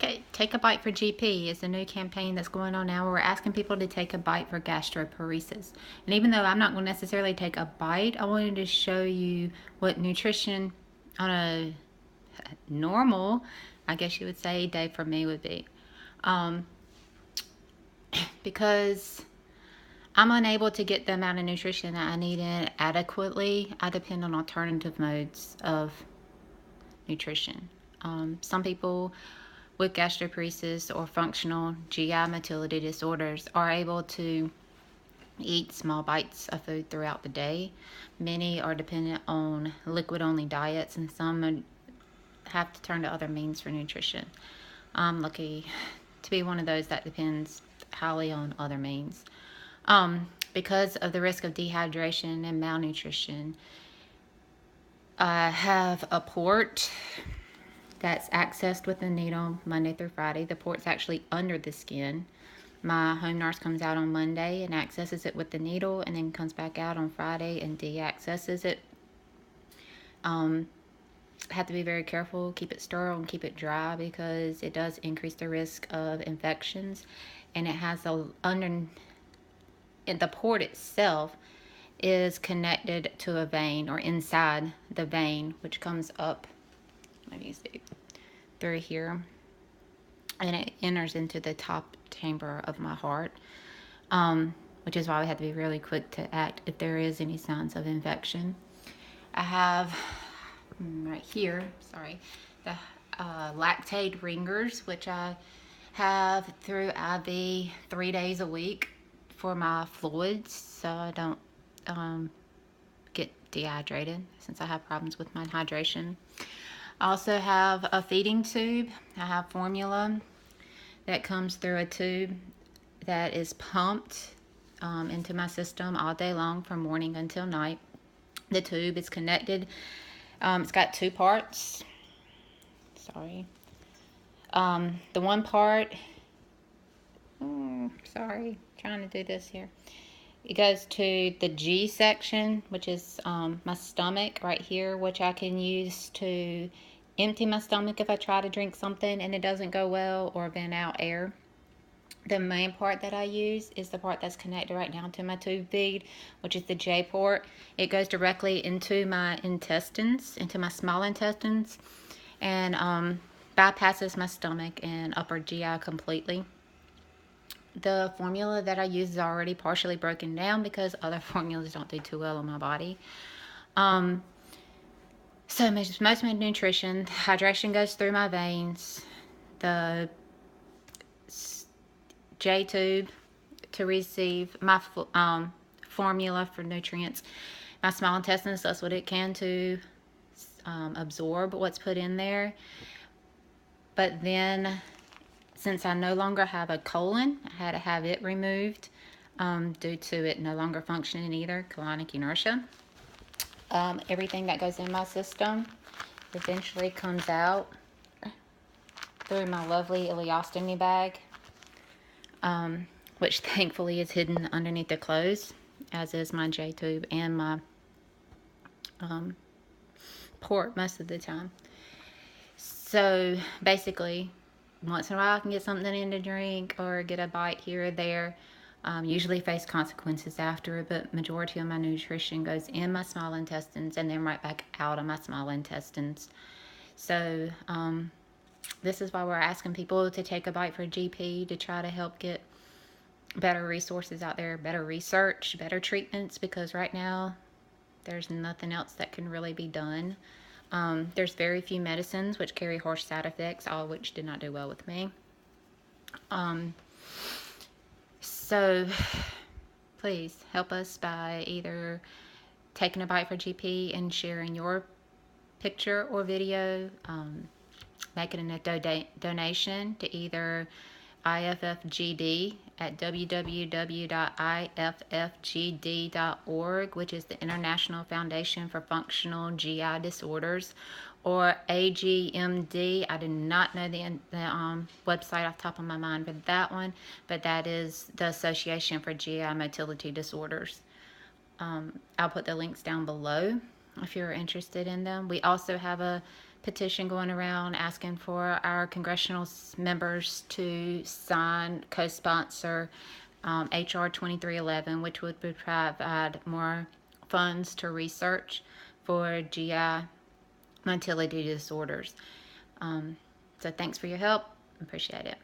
Okay, Take a Bite for GP is a new campaign that's going on now where we're asking people to take a bite for gastroparesis. And even though I'm not going to necessarily take a bite, I wanted to show you what nutrition on a normal, I guess you would say, day for me would be. Because I'm unable to get the amount of nutrition that I need in adequately, I depend on alternative modes of nutrition. Some people with gastroparesis or functional GI motility disorders are able to eat small bites of food throughout the day. Many are dependent on liquid-only diets, and some have to turn to other means for nutrition. I'm lucky to be one of those that depends highly on other means. Because of the risk of dehydration and malnutrition, I have a port that's accessed with a needle Monday through Friday. The port's actually under the skin. My home nurse comes out on Monday and accesses it with the needle, and then comes back out on Friday and de-accesses it. Have to be very careful, keep it sterile and keep it dry, because it does increase the risk of infections. And it has the port itself is connected to a vein, or inside the vein, which comes up, let me see, through here, and it enters into the top chamber of my heart, which is why we have to be really quick to act if there is any signs of infection. I have right here, sorry, the lactate ringers, which I have through IV 3 days a week for my fluids, so I don't get dehydrated, since I have problems with my hydration. I also have a feeding tube. I have formula that comes through a tube that is pumped into my system all day long from morning until night. The tube is connected. It's got two parts. Sorry. The one part, sorry, trying to do this here. It goes to the G section, which is my stomach right here, which I can use to empty my stomach if I try to drink something and it doesn't go well, or vent out air. The main part that I use is the part that's connected right now to my tube feed, which is the J port. It goes directly into my intestines, into my small intestines, and bypasses my stomach and upper GI completely. The formula that I use is already partially broken down, because other formulas don't do too well on my body. So most of my nutrition, hydration goes through my veins. The J tube to receive my formula for nutrients. My small intestines does what it can to absorb what's put in there. But then, since I no longer have a colon, I had to have it removed due to it no longer functioning either, colonic inertia. Everything that goes in my system eventually comes out through my lovely ileostomy bag, which thankfully is hidden underneath the clothes, as is my J tube and my port most of the time. So basically, once in a while I can get something in to drink or get a bite here or there. Usually face consequences after it, but majority of my nutrition goes in my small intestines and then right back out of my small intestines. So this is why we're asking people to take a bite for GP, to try to help get better resources out there, better research, better treatments, because right now there's nothing else that can really be done. There's very few medicines which carry harsh side effects, all of which did not do well with me. So please help us by either taking a bite for GP and sharing your picture or video, making a donation to either IFFGD at www.iffgd.org, which is the International Foundation for Functional GI Disorders, or AGMD. I do not know the website off the top of my mind for that one, but that is the Association for GI Motility Disorders. I'll put the links down below if you're interested in them. We also have a petition going around asking for our congressional members to sign, co-sponsor HR 2311, which would provide more funds to research for GI motility disorders. So thanks for your help. Appreciate it.